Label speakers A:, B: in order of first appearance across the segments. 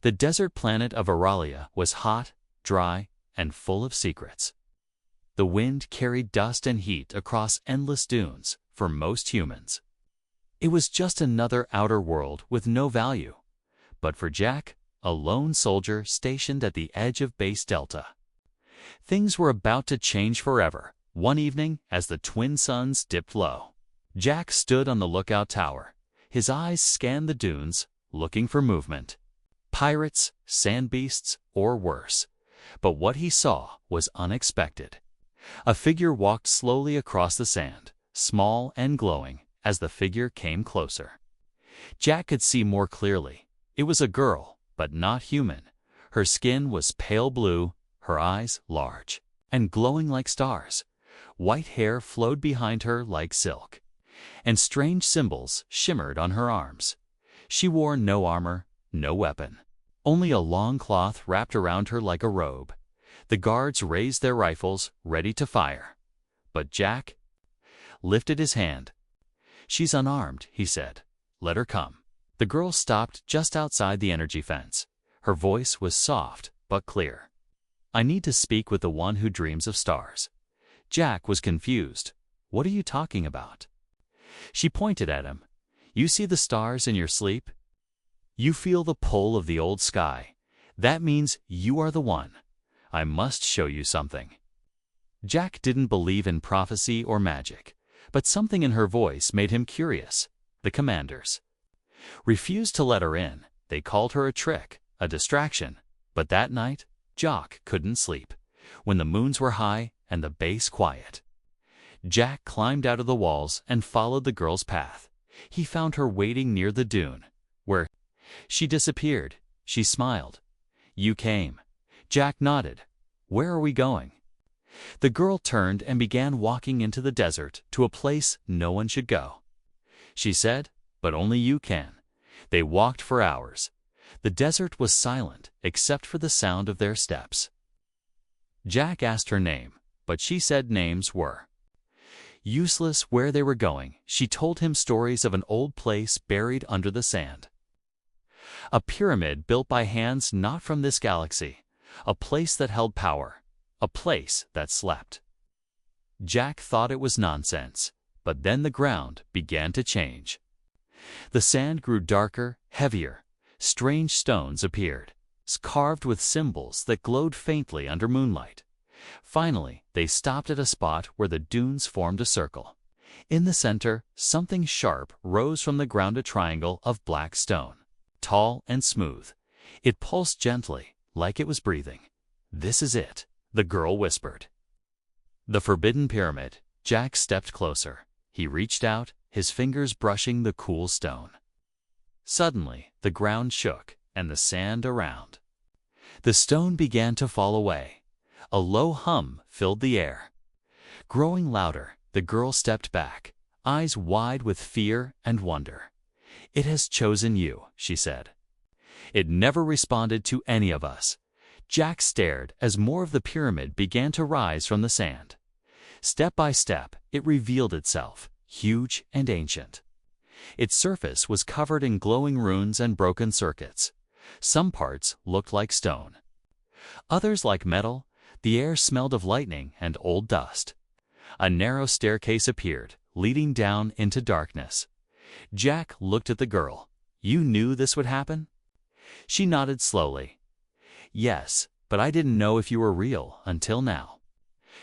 A: The desert planet of Aralia was hot, dry, and full of secrets. The wind carried dust and heat across endless dunes for most humans. It was just another outer world with no value. But for Jack, a lone soldier stationed at the edge of Base Delta, things were about to change forever. One evening, as the twin suns dipped low, Jack stood on the lookout tower. His eyes scanned the dunes, looking for movement. Pirates, sand beasts, or worse. But what he saw was unexpected. A figure walked slowly across the sand, small and glowing, as the figure came closer. Jack could see more clearly. It was a girl, but not human. Her skin was pale blue, her eyes large, and glowing like stars. White hair flowed behind her like silk, and strange symbols shimmered on her arms. She wore no armor, no weapon, only a long cloth wrapped around her like a robe. The guards raised their rifles, ready to fire. But Jack lifted his hand. "She's unarmed," he said. "Let her come." The girl stopped just outside the energy fence. Her voice was soft but clear. "I need to speak with the one who dreams of stars." Jack was confused. "What are you talking about?" She pointed at him. "You see the stars in your sleep? You feel the pull of the old sky. That means you are the one. I must show you something." Jack didn't believe in prophecy or magic, but something in her voice made him curious. The commanders refused to let her in. They called her a trick, a distraction. But that night, Jack couldn't sleep. When the moons were high and the base quiet, Jack climbed out of the walls and followed the girl's path. He found her waiting near the dune, where she disappeared. She smiled. "You came." Jack nodded. "Where are we going?" The girl turned and began walking into the desert to a place no one should go. She said, "But only you can." They walked for hours. The desert was silent except for the sound of their steps. Jack asked her name, but she said names were useless where they were going. She told him stories of an old place buried under the sand. A pyramid built by hands not from this galaxy. A place that held power. A place that slept. Jack thought it was nonsense, but then the ground began to change. The sand grew darker, heavier. Strange stones appeared, carved with symbols that glowed faintly under moonlight. Finally, they stopped at a spot where the dunes formed a circle. In the center, something sharp rose from the ground, a triangle of black stone, tall and smooth. It pulsed gently, like it was breathing. "This is it," the girl whispered. "The Forbidden Pyramid." Jack stepped closer. He reached out, his fingers brushing the cool stone. Suddenly, the ground shook, and the sand around the stone began to fall away. A low hum filled the air. Growing louder, the girl stepped back, eyes wide with fear and wonder. "It has chosen you," she said. "It never responded to any of us." Jack stared as more of the pyramid began to rise from the sand. Step by step, it revealed itself, huge and ancient. Its surface was covered in glowing runes and broken circuits. Some parts looked like stone, others like metal. The air smelled of lightning and old dust. A narrow staircase appeared, leading down into darkness. Jack looked at the girl. "You knew this would happen?" She nodded slowly. "Yes, but I didn't know if you were real until now."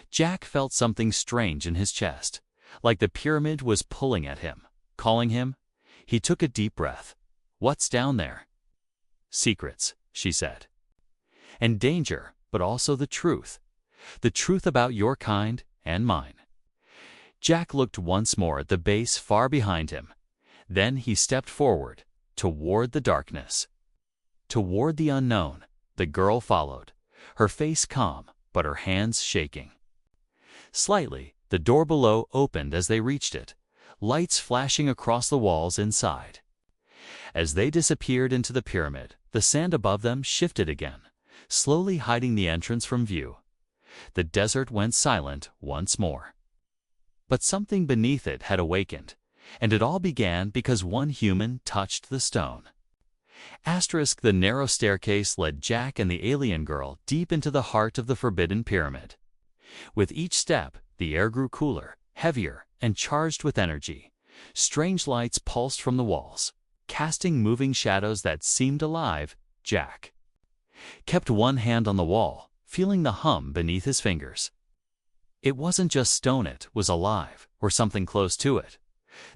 A: Jack felt something strange in his chest, like the pyramid was pulling at him, calling him. He took a deep breath. "What's down there?" "Secrets," she said. "And danger, but also the truth. The truth about your kind and mine." Jack looked once more at the base far behind him. Then he stepped forward, toward the darkness, toward the unknown. The girl followed, her face calm, but her hands shaking. Slightly, the door below opened as they reached it, lights flashing across the walls inside. As they disappeared into the pyramid, the sand above them shifted again, slowly hiding the entrance from view. The desert went silent once more. But something beneath it had awakened, and it all began because one human touched the stone. The narrow staircase led Jack and the alien girl deep into the heart of the forbidden pyramid. With each step, the air grew cooler, heavier, and charged with energy. Strange lights pulsed from the walls, casting moving shadows that seemed alive. Jack kept one hand on the wall, feeling the hum beneath his fingers. It wasn't just stone, it was alive, or something close to it.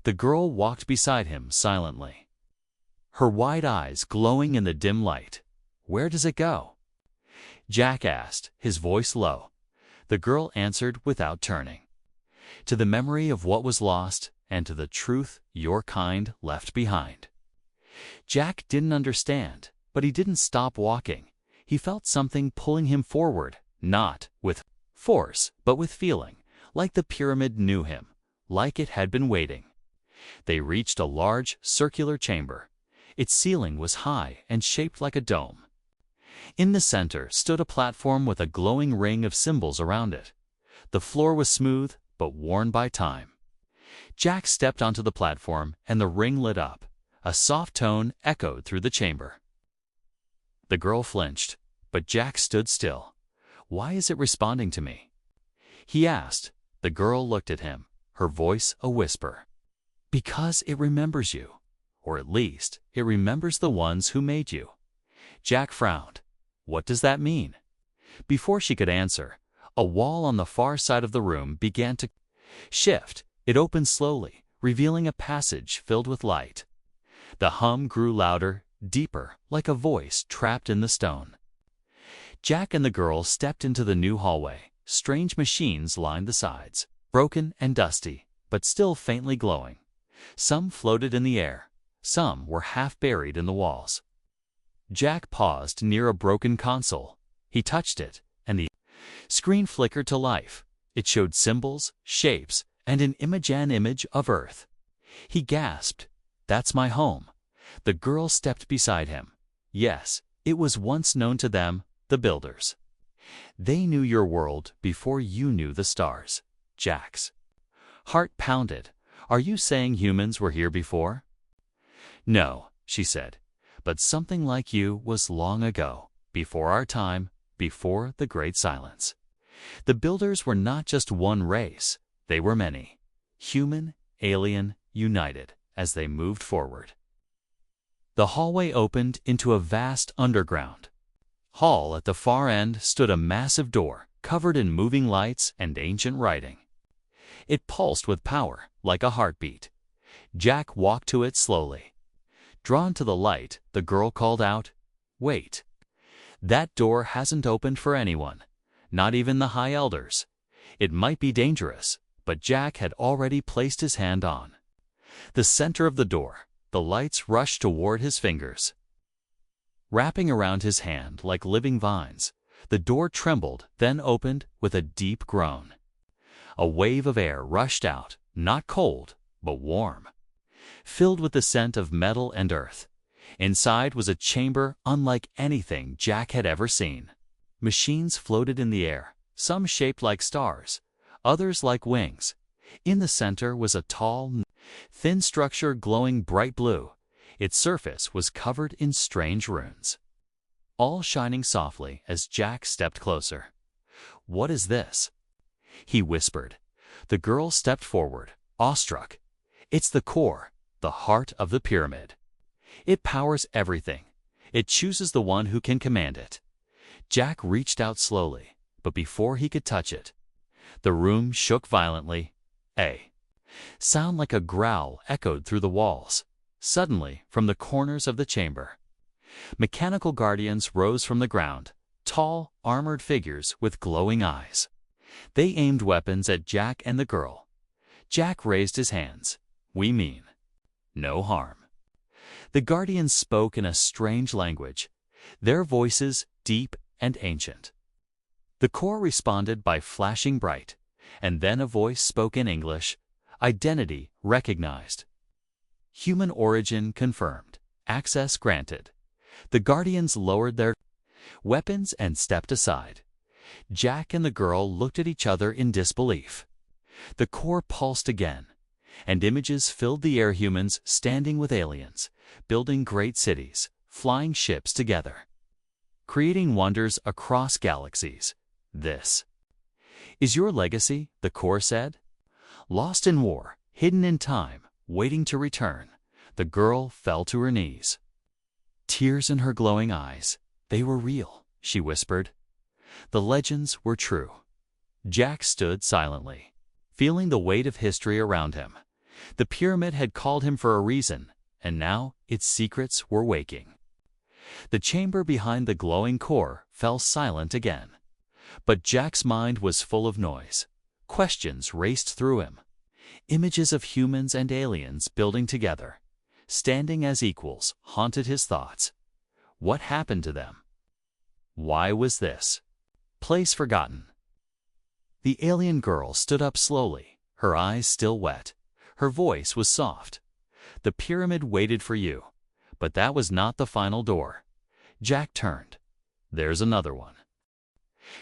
A: The girl walked beside him silently, her wide eyes glowing in the dim light. "Where does it go?" Jack asked, his voice low. The girl answered without turning. "To the memory of what was lost, and to the truth your kind left behind." Jack didn't understand, but he didn't stop walking. He felt something pulling him forward, not with force, but with feeling, like the pyramid knew him, like it had been waiting. They reached a large, circular chamber. Its ceiling was high and shaped like a dome. In the center stood a platform with a glowing ring of symbols around it. The floor was smooth, but worn by time. Jack stepped onto the platform, and the ring lit up. A soft tone echoed through the chamber. The girl flinched, but Jack stood still. "Why is it responding to me?" he asked. The girl looked at him, her voice a whisper. "Because it remembers you. Or at least, it remembers the ones who made you." Jack frowned. "What does that mean?" Before she could answer, a wall on the far side of the room began to shift. It opened slowly, revealing a passage filled with light. The hum grew louder, deeper, like a voice trapped in the stone. Jack and the girl stepped into the new hallway. Strange machines lined the sides, broken and dusty, but still faintly glowing. Some floated in the air. Some were half buried in the walls. Jack paused near a broken console. He touched it, and the screen flickered to life. It showed symbols, shapes, and an image of Earth. He gasped, "That's my home." The girl stepped beside him. "Yes, it was once known to them, the builders. They knew your world before you knew the stars." Jack's heart pounded. "Are you saying humans were here before?" "No," she said, "but something like you was long ago, before our time, before the Great Silence. The builders were not just one race, they were many. Human, alien, united, as they moved forward." The hallway opened into a vast underground hall. At the far end stood a massive door, covered in moving lights and ancient writing. It pulsed with power, like a heartbeat. Jack walked to it slowly. Drawn to the light, the girl called out, "Wait. That door hasn't opened for anyone, not even the High Elders. It might be dangerous," but Jack had already placed his hand on the center of the door. The lights rushed toward his fingers, wrapping around his hand like living vines. The door trembled, then opened with a deep groan. A wave of air rushed out, not cold, but warm, filled with the scent of metal and earth. Inside was a chamber unlike anything Jack had ever seen. Machines floated in the air, some shaped like stars, others like wings. In the center was a tall, thin structure glowing bright blue. Its surface was covered in strange runes, all shining softly as Jack stepped closer. "What is this?" he whispered. The girl stepped forward, awestruck. "It's the core, the heart of the pyramid. It powers everything. It chooses the one who can command it." Jack reached out slowly, but before he could touch it, the room shook violently. A sound like a growl echoed through the walls. Suddenly, from the corners of the chamber, mechanical guardians rose from the ground, tall, armored figures with glowing eyes. They aimed weapons at Jack and the girl. Jack raised his hands. "We mean no harm." The guardians spoke in a strange language, their voices deep and ancient. The core responded by flashing bright, and then a voice spoke in English. "Identity recognized. Human origin confirmed. Access granted." The guardians lowered their weapons and stepped aside. Jack and the girl looked at each other in disbelief. The core pulsed again, and images filled the air. Humans standing with aliens, building great cities, flying ships together, creating wonders across galaxies. This is your legacy, the core said. Lost in war, hidden in time, waiting to return, the girl fell to her knees. Tears in her glowing eyes. They were real, she whispered. The legends were true. Jack stood silently, feeling the weight of history around him. The pyramid had called him for a reason, and now its secrets were waking. The chamber behind the glowing core fell silent again. But Jack's mind was full of noise. Questions raced through him. Images of humans and aliens building together, standing as equals, haunted his thoughts. What happened to them? Why was this place forgotten? The alien girl stood up slowly, her eyes still wet. Her voice was soft. The pyramid waited for you, but that was not the final door. Jack turned. There's another one.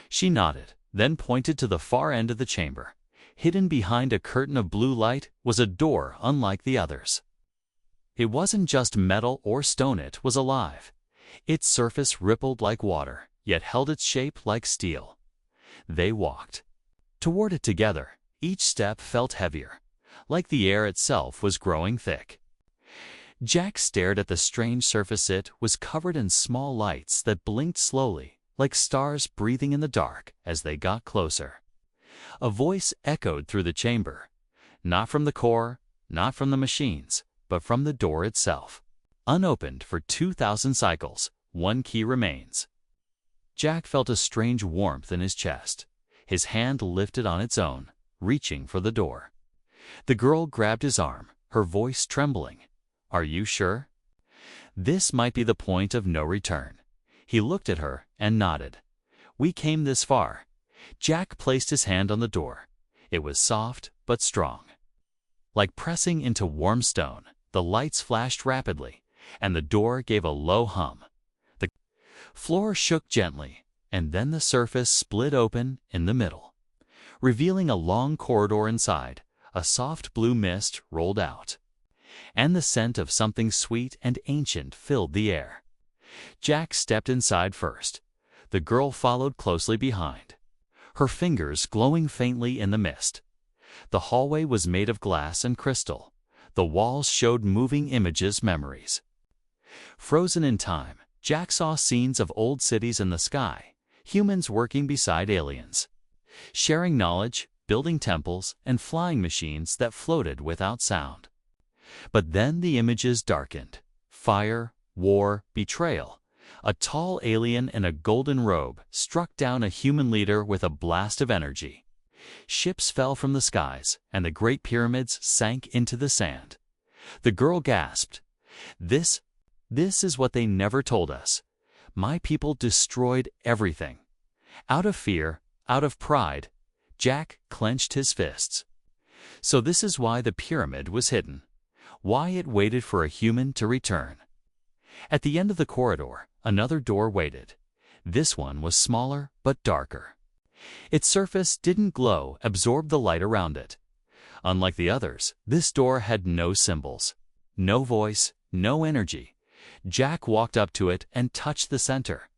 A: She nodded, then pointed to the far end of the chamber. Hidden behind a curtain of blue light was a door unlike the others. It wasn't just metal or stone, it was alive. Its surface rippled like water, yet held its shape like steel. They walked toward it together. Each step felt heavier, like the air itself was growing thick. Jack stared at the strange surface. It was covered in small lights that blinked slowly, like stars breathing in the dark as they got closer. A voice echoed through the chamber, not from the core, not from the machines, but from the door itself. Unopened for 2,000 cycles, one key remains. Jack felt a strange warmth in his chest. His hand lifted on its own, reaching for the door. The girl grabbed his arm, her voice trembling. Are you sure? This might be the point of no return. He looked at her and nodded. We came this far. Jack placed his hand on the door. It was soft but strong. Like pressing into warm stone, the lights flashed rapidly, and the door gave a low hum. The floor shook gently, and then the surface split open in the middle, revealing a long corridor inside. A soft blue mist rolled out, and the scent of something sweet and ancient filled the air. Jack stepped inside first. The girl followed closely behind, her fingers glowing faintly in the mist. The hallway was made of glass and crystal. The walls showed moving images, memories. Frozen in time, Jack saw scenes of old cities in the sky, humans working beside aliens, sharing knowledge, building temples, and flying machines that floated without sound. But then the images darkened. Fire, war, betrayal. A tall alien in a golden robe struck down a human leader with a blast of energy. Ships fell from the skies, and the great pyramids sank into the sand. The girl gasped. This is what they never told us. My people destroyed everything. Out of fear, out of pride, Jack clenched his fists. So this is why the pyramid was hidden, why it waited for a human to return. At the end of the corridor, another door waited. This one was smaller but darker. Its surface didn't glow, absorbed the light around it. Unlike the others, this door had no symbols, no voice, no energy. Jack walked up to it and touched the center.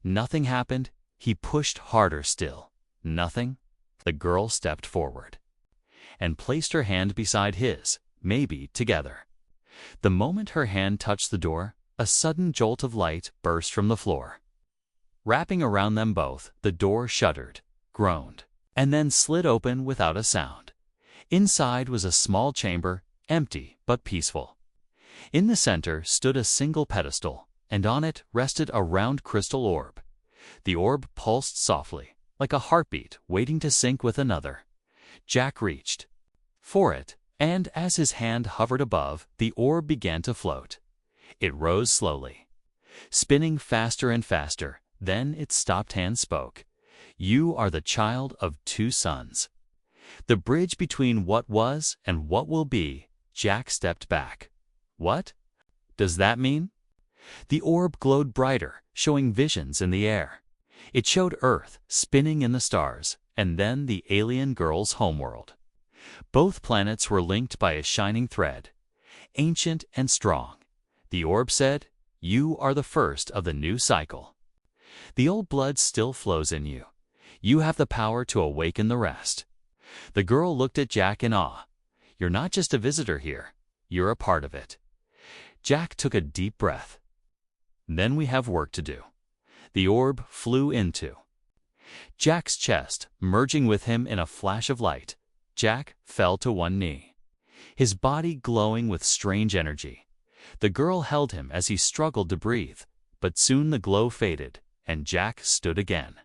A: Nothing happened. He pushed harder still. Nothing. The girl stepped forward and placed her hand beside his, maybe together. The moment her hand touched the door, a sudden jolt of light burst from the floor. Wrapping around them both, the door shuddered, groaned, and then slid open without a sound. Inside was a small chamber, empty but peaceful. In the center stood a single pedestal, and on it rested a round crystal orb. The orb pulsed softly, like a heartbeat waiting to sync with another. Jack reached for it, and as his hand hovered above, the orb began to float. It rose slowly, spinning faster and faster. Then its stopped hand spoke. You are the child of two suns. The bridge between what was and what will be. Jack stepped back. What does that mean? The orb glowed brighter, showing visions in the air. It showed Earth spinning in the stars, and then the alien girl's homeworld. Both planets were linked by a shining thread, ancient and strong. The orb said, You are the first of the new cycle. The old blood still flows in you. You have the power to awaken the rest. The girl looked at Jack in awe. You're not just a visitor here. You're a part of it. Jack took a deep breath. Then we have work to do. The orb flew into Jack's chest, merging with him in a flash of light. Jack fell to one knee, his body glowing with strange energy. The girl held him as he struggled to breathe, but soon the glow faded, and Jack stood again.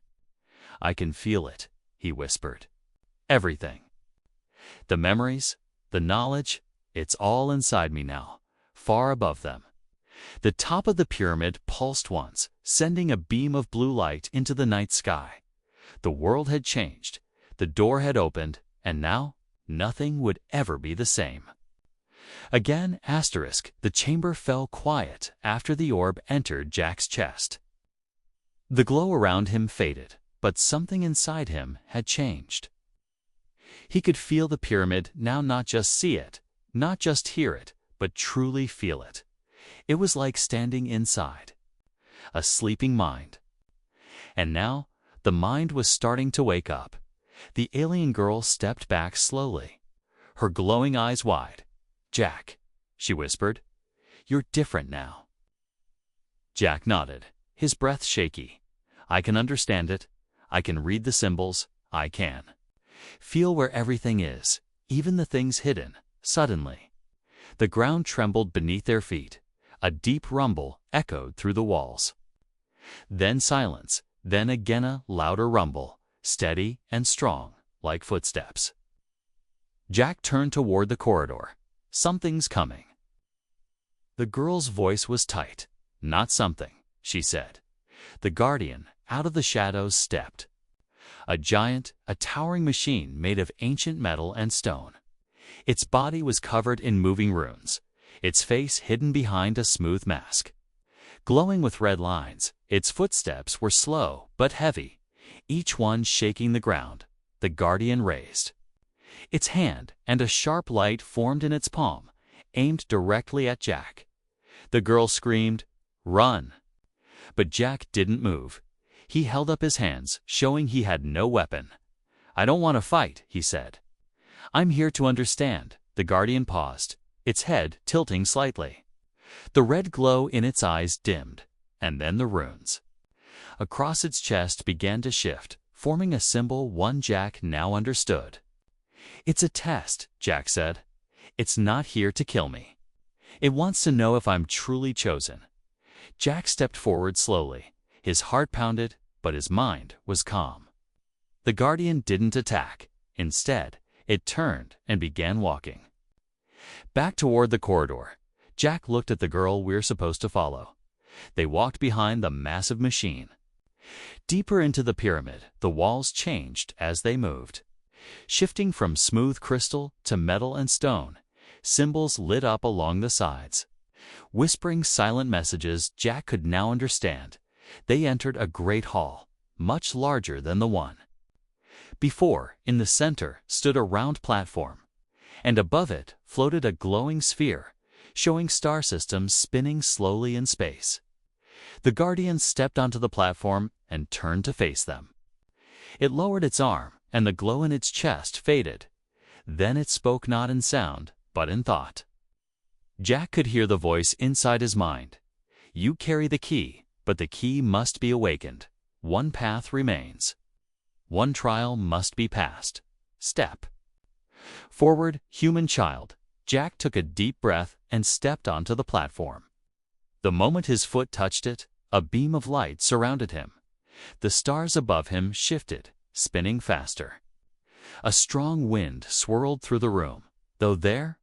A: I can feel it, he whispered. Everything. The memories, the knowledge, it's all inside me now, far above them. The top of the pyramid pulsed once, sending a beam of blue light into the night sky. The world had changed, the door had opened, and now nothing would ever be the same. Again, the chamber fell quiet after the orb entered Jack's chest. The glow around him faded, but something inside him had changed. He could feel the pyramid now, not just see it, not just hear it, but truly feel it. It was like standing inside a sleeping mind. And now, the mind was starting to wake up. The alien girl stepped back slowly, her glowing eyes wide. Jack, she whispered, you're different now. Jack nodded, his breath shaky. I can understand it. I can read the symbols. I can feel where everything is, even the things hidden. Suddenly, the ground trembled beneath their feet. A deep rumble echoed through the walls. Then silence, then again a louder rumble, steady and strong, like footsteps. Jack turned toward the corridor. Something's coming. The girl's voice was tight. Not something, she said. The guardian, out of the shadows, stepped. A giant, a towering machine made of ancient metal and stone. Its body was covered in moving runes, its face hidden behind a smooth mask. Glowing with red lines, its footsteps were slow but heavy, each one shaking the ground. The guardian raised its hand, and a sharp light formed in its palm, aimed directly at Jack. The girl screamed, "Run!" But Jack didn't move. He held up his hands, showing he had no weapon. "I don't want to fight," he said. "I'm here to understand." The guardian paused, its head tilting slightly. The red glow in its eyes dimmed, and then the runes across its chest began to shift, forming a symbol one Jack now understood. "It's a test," Jack said. "It's not here to kill me. It wants to know if I'm truly chosen." Jack stepped forward slowly. His heart pounded, but his mind was calm. The guardian didn't attack. Instead, it turned and began walking back toward the corridor. Jack looked at the girl we're supposed to follow. They walked behind the massive machine. Deeper into the pyramid, the walls changed as they moved. Shifting from smooth crystal to metal and stone, symbols lit up along the sides. Whispering silent messages Jack could now understand. They entered a great hall, much larger than the one before. In the center stood a round platform, and above it floated a glowing sphere, showing star systems spinning slowly in space. The guardian stepped onto the platform and turned to face them. It lowered its arm, and the glow in its chest faded. Then it spoke not in sound, but in thought. Jack could hear the voice inside his mind. "You carry the key, but the key must be awakened. One path remains. One trial must be passed. Step forward, human child." Jack took a deep breath and stepped onto the platform. The moment his foot touched it, a beam of light surrounded him. The stars above him shifted, spinning faster. A strong wind swirled through the room, though there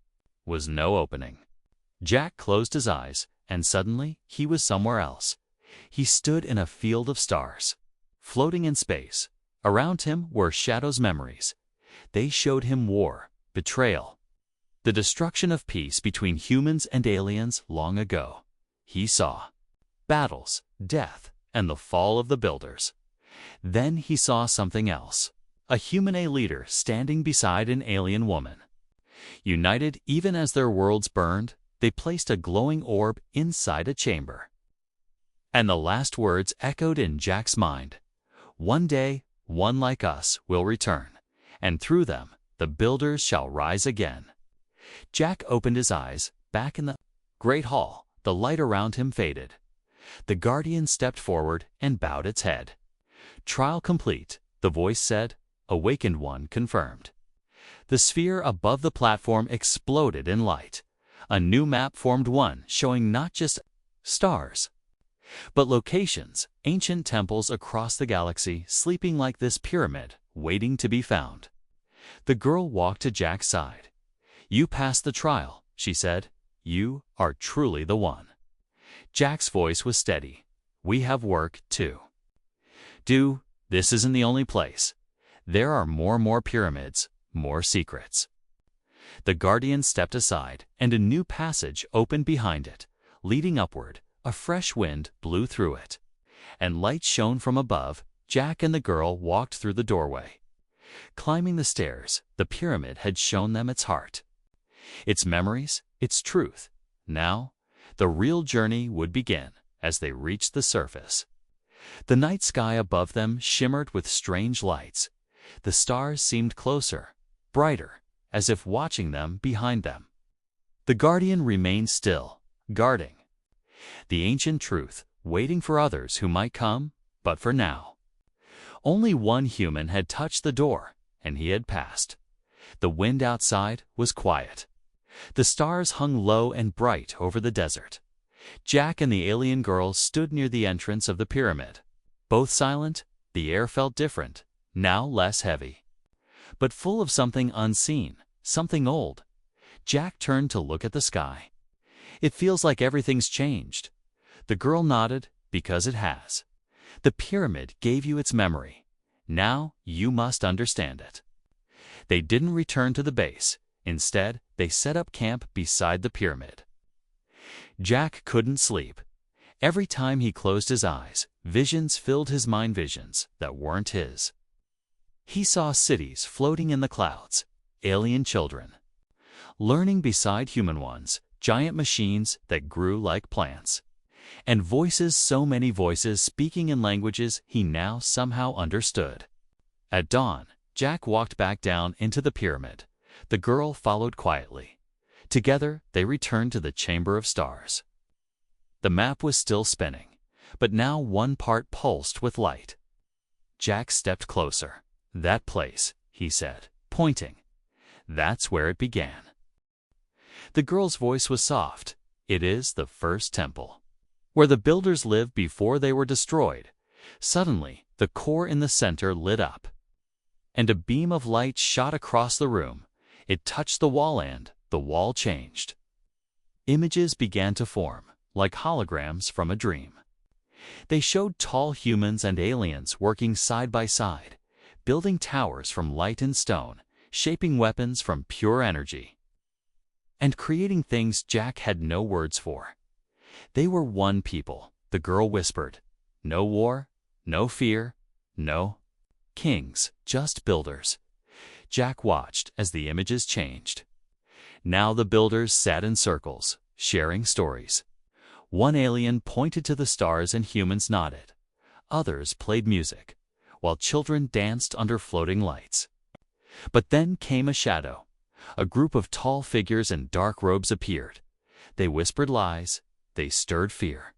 A: was no opening. Jack closed his eyes, and suddenly he was somewhere else. He stood in a field of stars, floating in space. Around him were Shadow's memories. They showed him war, betrayal, the destruction of peace between humans and aliens long ago. He saw battles, death, and the fall of the builders. Then he saw something else. A human leader standing beside an alien woman. United even as their worlds burned, they placed a glowing orb inside a chamber. And the last words echoed in Jack's mind. One day, one like us will return, and through them, the builders shall rise again. Jack opened his eyes. Back in the great hall, the light around him faded. The guardian stepped forward and bowed its head. Trial complete, the voice said. Awakened one confirmed. The sphere above the platform exploded in light. A new map formed, one showing not just stars, but locations, ancient temples across the galaxy sleeping like this pyramid, waiting to be found. The girl walked to Jack's side. You passed the trial, she said. You are truly the one. Jack's voice was steady. We have work, too. This isn't the only place. There are more pyramids, more secrets. The guardian stepped aside, and a new passage opened behind it. Leading upward, a fresh wind blew through it, and light shone from above. Jack and the girl walked through the doorway. Climbing the stairs, the pyramid had shown them its heart, its memories, its truth. Now, the real journey would begin as they reached the surface. The night sky above them shimmered with strange lights. The stars seemed closer, brighter, as if watching them behind them. The guardian remained still, guarding the ancient truth, waiting for others who might come, but for now. Only one human had touched the door, and he had passed. The wind outside was quiet. The stars hung low and bright over the desert. Jack and the alien girl stood near the entrance of the pyramid. Both silent, the air felt different, now less heavy, but full of something unseen, something old. Jack turned to look at the sky. It feels like everything's changed. The girl nodded, because it has. The pyramid gave you its memory. Now you must understand it. They didn't return to the base. Instead, they set up camp beside the pyramid. Jack couldn't sleep. Every time he closed his eyes, visions filled his mind, visions that weren't his. He saw cities floating in the clouds, alien children learning beside human ones, giant machines that grew like plants, and voices, so many voices speaking in languages he now somehow understood. At dawn, Jack walked back down into the pyramid. The girl followed quietly. Together, they returned to the Chamber of Stars. The map was still spinning, but now one part pulsed with light. Jack stepped closer. That place, he said, pointing. That's where it began. The girl's voice was soft. It is the first temple, where the builders lived before they were destroyed. Suddenly, the core in the center lit up, and a beam of light shot across the room. It touched the wall, and the wall changed. Images began to form, like holograms from a dream. They showed tall humans and aliens working side by side, building towers from light and stone, shaping weapons from pure energy, and creating things Jack had no words for. They were one people, the girl whispered. No war, no fear, no kings, just builders. Jack watched as the images changed. Now the builders sat in circles, sharing stories. One alien pointed to the stars and humans nodded. Others played music, while children danced under floating lights. But then came a shadow. A group of tall figures in dark robes appeared. They whispered lies. They stirred fear.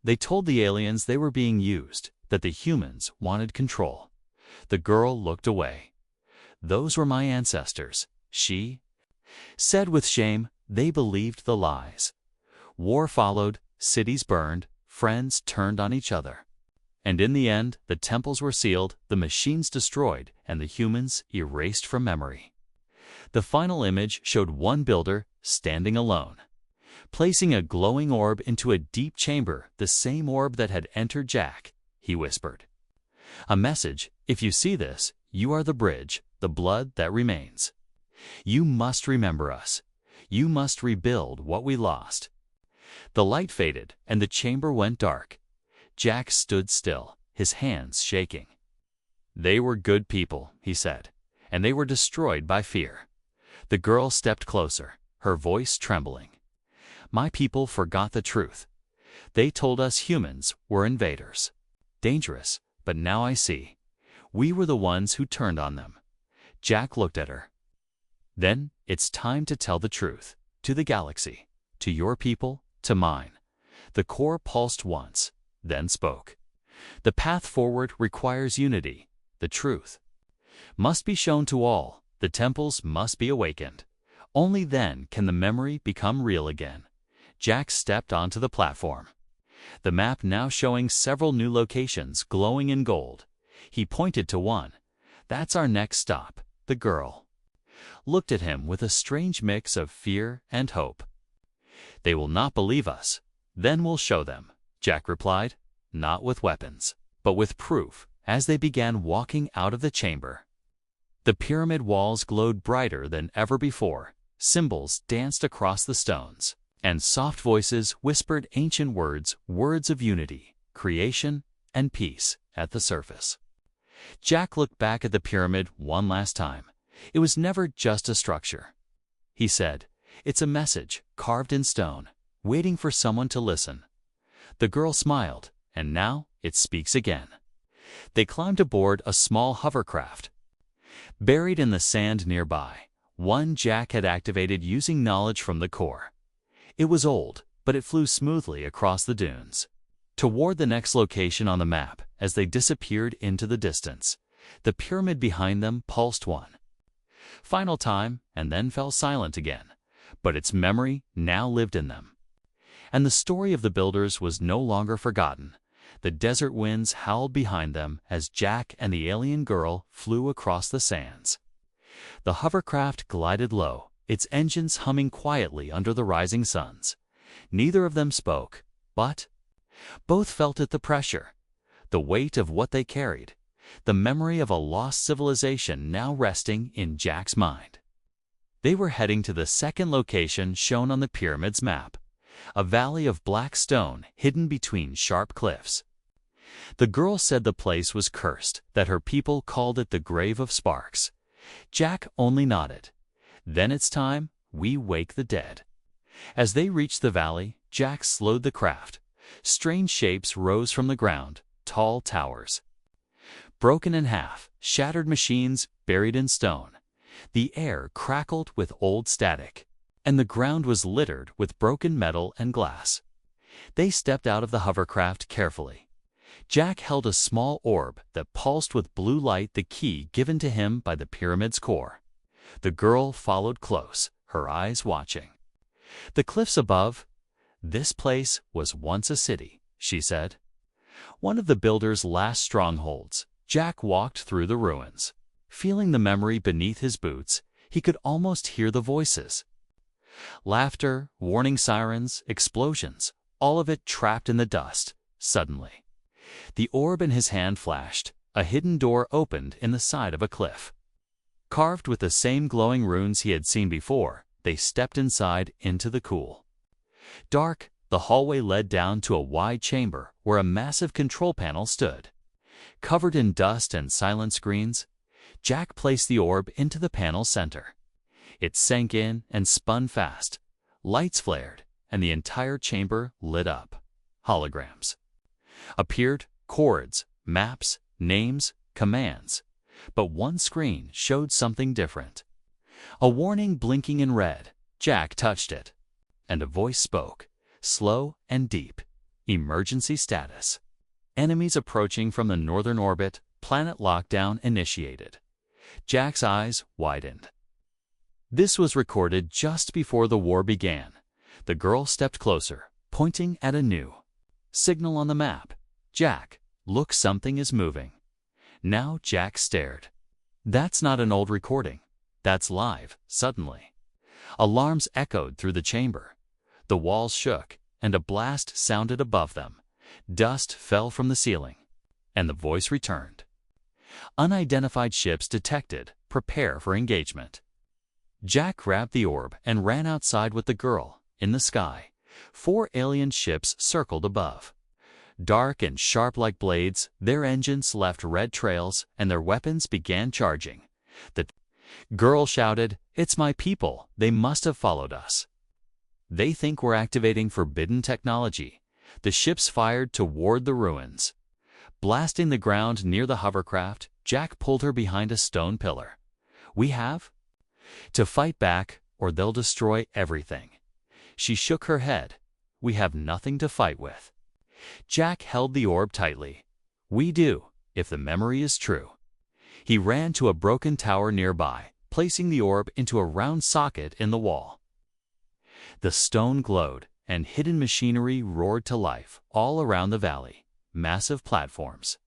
A: They told the aliens they were being used, that the humans wanted control. The girl looked away. Those were my ancestors, she said with shame. They believed the lies. War followed, cities burned, friends turned on each other. And in the end, the temples were sealed, the machines destroyed, and the humans erased from memory. The final image showed one builder standing alone, placing a glowing orb into a deep chamber, the same orb that had entered Jack. He whispered, "A message. If you see this, you are the bridge, the blood that remains. You must remember us. You must rebuild what we lost." The light faded, and the chamber went dark. Jack stood still, his hands shaking. "They were good people," he said, "and they were destroyed by fear." The girl stepped closer, her voice trembling. "My people forgot the truth. They told us humans were invaders. Dangerous, but now I see. We were the ones who turned on them. Jack looked at her. Then, it's time to tell the truth. To the galaxy. To your people, to mine. The core pulsed once, then spoke. The path forward requires unity. The truth must be shown to all. The temples must be awakened. Only then can the memory become real again. Jack stepped onto the platform. The map now showing several new locations glowing in gold. He pointed to one. That's our next stop. The girl looked at him with a strange mix of fear and hope. They will not believe us. Then we'll show them, Jack replied, not with weapons, but with proof. As they began walking out of the chamber, the pyramid walls glowed brighter than ever before. Symbols danced across the stones, and soft voices whispered ancient words, words of unity, creation, and peace at the surface. Jack looked back at the pyramid one last time. It was never just a structure. He said, it's a message carved in stone, waiting for someone to listen. The girl smiled, and now it speaks again. They climbed aboard a small hovercraft. Buried in the sand nearby, one Jack had activated using knowledge from the core. It was old, but it flew smoothly across the dunes, toward the next location on the map. As they disappeared into the distance, the pyramid behind them pulsed one final time and then fell silent again, but its memory now lived in them. And the story of the builders was no longer forgotten. The desert winds howled behind them as Jack and the alien girl flew across the sands. The hovercraft glided low, its engines humming quietly under the rising suns. Neither of them spoke, but both felt the pressure, the weight of what they carried, the memory of a lost civilization now resting in Jack's mind. They were heading to the second location shown on the pyramid's map, a valley of black stone hidden between sharp cliffs. The girl said the place was cursed, that her people called it the Grave of Sparks. Jack only nodded. Then it's time we wake the dead. As they reached the valley, Jack slowed the craft. Strange shapes rose from the ground, tall towers, broken in half, shattered machines buried in stone. The air crackled with old static, and the ground was littered with broken metal and glass. They stepped out of the hovercraft carefully. Jack held a small orb that pulsed with blue light, the key given to him by the pyramid's core. The girl followed close, her eyes watching the cliffs above. This place was once a city, she said. One of the builders' last strongholds. Jack walked through the ruins. Feeling the memory beneath his boots, he could almost hear the voices. Laughter, warning sirens, explosions, all of it trapped in the dust. Suddenly, the orb in his hand flashed. A hidden door opened in the side of a cliff. Carved with the same glowing runes he had seen before, they stepped inside into the cool dark. The hallway led down to a wide chamber where a massive control panel stood. Covered in dust and silent screens, Jack placed the orb into the panel's center. It sank in and spun fast. Lights flared, and the entire chamber lit up. Holograms appeared, chords, maps, names, commands. But one screen showed something different. A warning blinking in red. Jack touched it, and a voice spoke, slow and deep. Emergency status. Enemies approaching from the northern orbit. Planet lockdown initiated. Jack's eyes widened. This was recorded just before the war began. The girl stepped closer, pointing at a new signal on the map. Jack, look, something is moving. Now Jack stared. That's not an old recording. That's live. Suddenly, alarms echoed through the chamber. The walls shook, and a blast sounded above them. Dust fell from the ceiling, and the voice returned. Unidentified ships detected. Prepare for engagement. Jack grabbed the orb and ran outside with the girl. In the sky, 4 alien ships circled above. Dark and sharp like blades, their engines left red trails, and their weapons began charging. The girl shouted, "It's my people. They must have followed us. They think we're activating forbidden technology." The ships fired toward the ruins. Blasting the ground near the hovercraft, Jack pulled her behind a stone pillar. "We have to fight back, or they'll destroy everything." She shook her head. "We have nothing to fight with." Jack held the orb tightly. "We do, if the memory is true." He ran to a broken tower nearby, placing the orb into a round socket in the wall. The stone glowed, and hidden machinery roared to life all around the valley. Massive platforms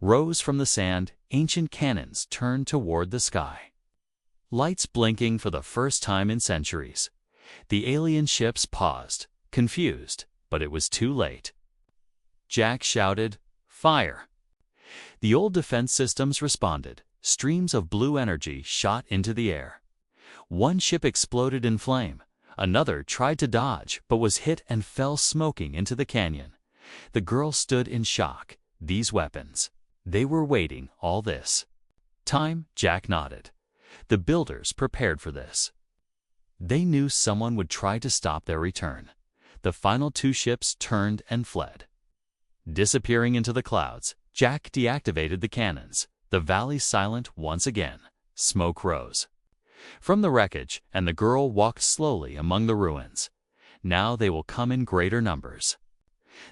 A: rose from the sand, ancient cannons turned toward the sky. Lights blinking for the first time in centuries. The alien ships paused, confused, but it was too late. Jack shouted, "Fire!" The old defense systems responded. Streams of blue energy shot into the air. One ship exploded in flame. Another tried to dodge, but was hit and fell smoking into the canyon. The girl stood in shock. These weapons. They were waiting all this time. Jack nodded. The builders prepared for this. They knew someone would try to stop their return. The final two ships turned and fled. Disappearing into the clouds, Jack deactivated the cannons. The valley silent once again. Smoke rose from the wreckage, and the girl walked slowly among the ruins. Now they will come in greater numbers.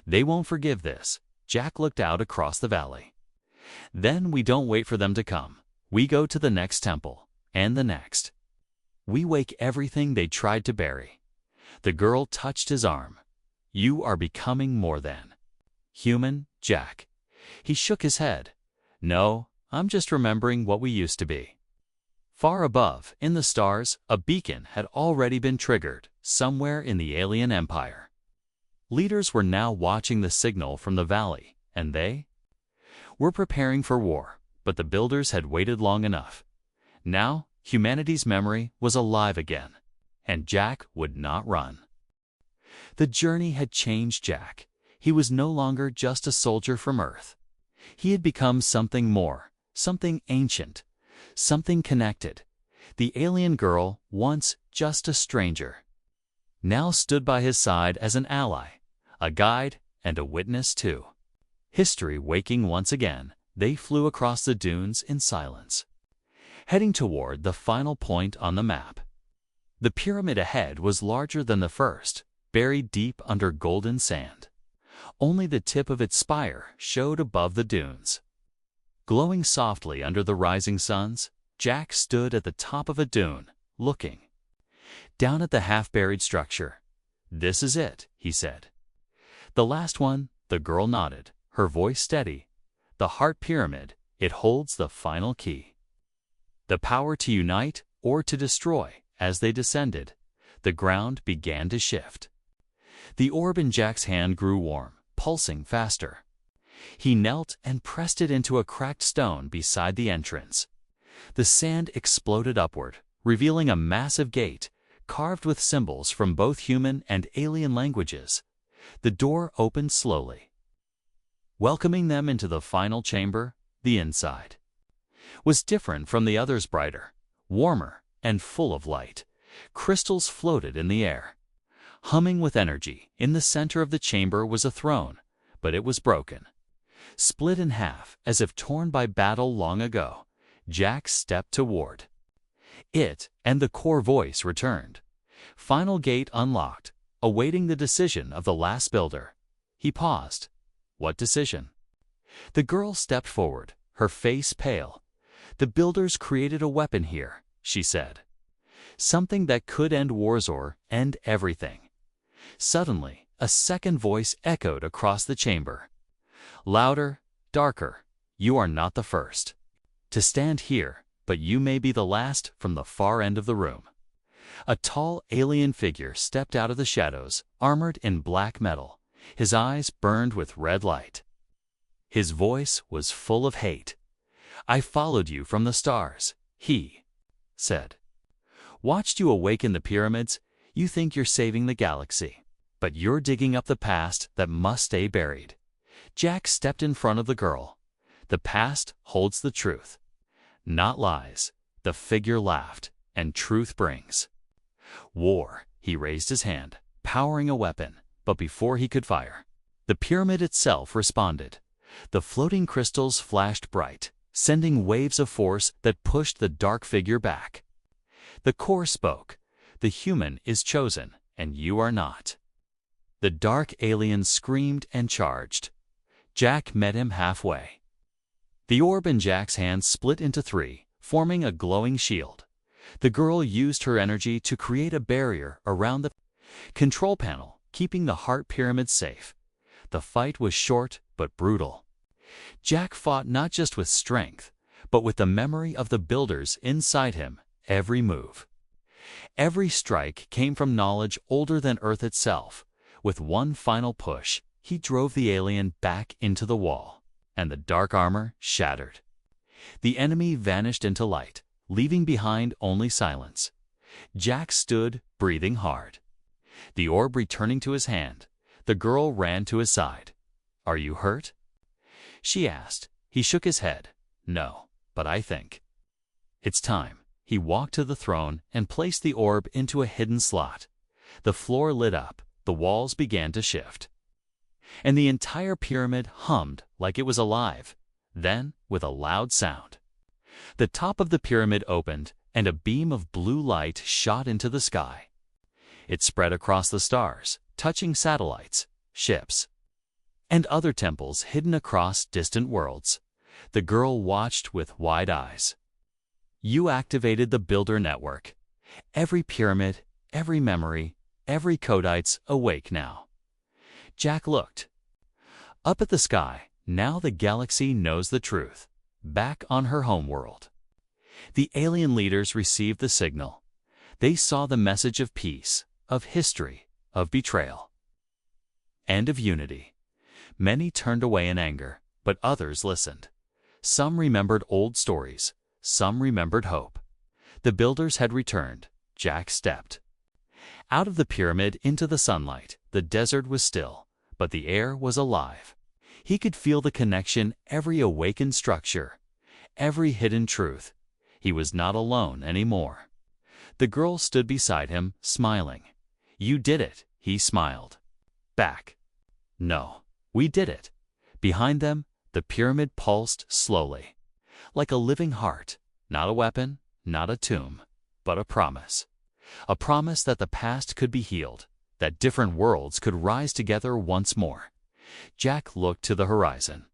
A: They won't forgive this. Jack looked out across the valley. Then we don't wait for them to come. We go to the next temple, and the next. We wake everything they tried to bury. The girl touched his arm. "You are becoming more than human, Jack." He shook his head. "No, I'm just remembering what we used to be." Far above, in the stars, a beacon had already been triggered, somewhere in the alien empire. Leaders were now watching the signal from the valley, and they were preparing for war, but the builders had waited long enough. Now, humanity's memory was alive again, and Jack would not run. The journey had changed Jack. He was no longer just a soldier from Earth. He had become something more, something ancient, something connected. The alien girl, once just a stranger, now stood by his side as an ally, a guide, and a witness too. History waking once again, they flew across the dunes in silence, heading toward the final point on the map. The pyramid ahead was larger than the first, buried deep under golden sand. Only the tip of its spire showed above the dunes. Glowing softly under the rising suns, Jack stood at the top of a dune, looking down at the half-buried structure. "This is it," he said. "The last one." The girl nodded, her voice steady. "The heart pyramid, it holds the final key. The power to unite or to destroy." As they descended, the ground began to shift. The orb in Jack's hand grew warm, pulsing faster. He knelt and pressed it into a cracked stone beside the entrance. The sand exploded upward, revealing a massive gate, carved with symbols from both human and alien languages. The door opened slowly, welcoming them into the final chamber. The inside was different from the others, brighter, warmer, and full of light. Crystals floated in the air, humming with energy. In the center of the chamber was a throne, but it was broken, split in half as if torn by battle long ago. Jack stepped toward it, and the core voice returned. Final gate unlocked, awaiting the decision of the last builder. He paused. "What decision?" The girl stepped forward, her face pale. "The builders created a weapon here," she said. "Something that could end wars or end everything." Suddenly, a second voice echoed across the chamber. Louder, darker. "You are not the first to stand here, but you may be the last." From the far end of the room, a tall alien figure stepped out of the shadows, armored in black metal. His eyes burned with red light. His voice was full of hate. "I followed you from the stars," he said. "Watched you awaken the pyramids. You think you're saving the galaxy, but you're digging up the past that must stay buried." Jack stepped in front of the girl. "The past holds the truth, not lies." The figure laughed. "And truth brings war." He raised his hand, powering a weapon, but before he could fire, The pyramid itself responded. The floating crystals flashed bright, sending waves of force that pushed the dark figure back. The core spoke. The human is chosen, and you are not. The dark alien screamed and charged. Jack met him halfway. The orb in Jack's hand split into three, forming a glowing shield. The girl used her energy to create a barrier around the control panel, keeping the heart pyramid safe. The fight was short but brutal. Jack fought not just with strength, but with the memory of the builders inside him. Every move, every strike came from knowledge older than Earth itself. With one final push, he drove the alien back into the wall, and the dark armor shattered. The enemy vanished into light, leaving behind only silence. Jack stood, breathing hard. The orb returning to his hand, the girl ran to his side. "Are you hurt?" she asked. He shook his head. "No, but I think it's time." He walked to the throne and placed the orb into a hidden slot. The floor lit up, the walls began to shift, and the entire pyramid hummed like it was alive. Then, with a loud sound, the top of the pyramid opened, and a beam of blue light shot into the sky. It spread across the stars, touching satellites, ships, and other temples hidden across distant worlds. The girl watched with wide eyes. You activated the Builder Network. Every pyramid, every memory, every codites awake now. Jack looked up at the sky. Now the galaxy knows the truth. Back on her homeworld, the alien leaders received the signal. They saw the message of peace, of history, of betrayal, and of unity. Many turned away in anger, but others listened. Some remembered old stories. Some remembered hope. The builders had returned. Jack stepped out of the pyramid into the sunlight. The desert was still, but the air was alive. He could feel the connection, every awakened structure, every hidden truth. He was not alone anymore. The girl stood beside him, smiling. "You did it," he smiled back. "No, we did it." Behind them, the pyramid pulsed slowly, like a living heart, not a weapon, not a tomb, but a promise. A promise that the past could be healed, that different worlds could rise together once more. Jack looked to the horizon.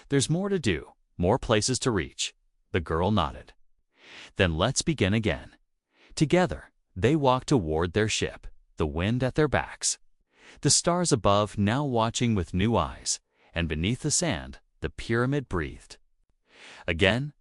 A: "There's more to do, more places to reach." The girl nodded. "Then let's begin again." Together, they walked toward their ship, the wind at their backs, the stars above now watching with new eyes, and beneath the sand, the pyramid breathed. Again,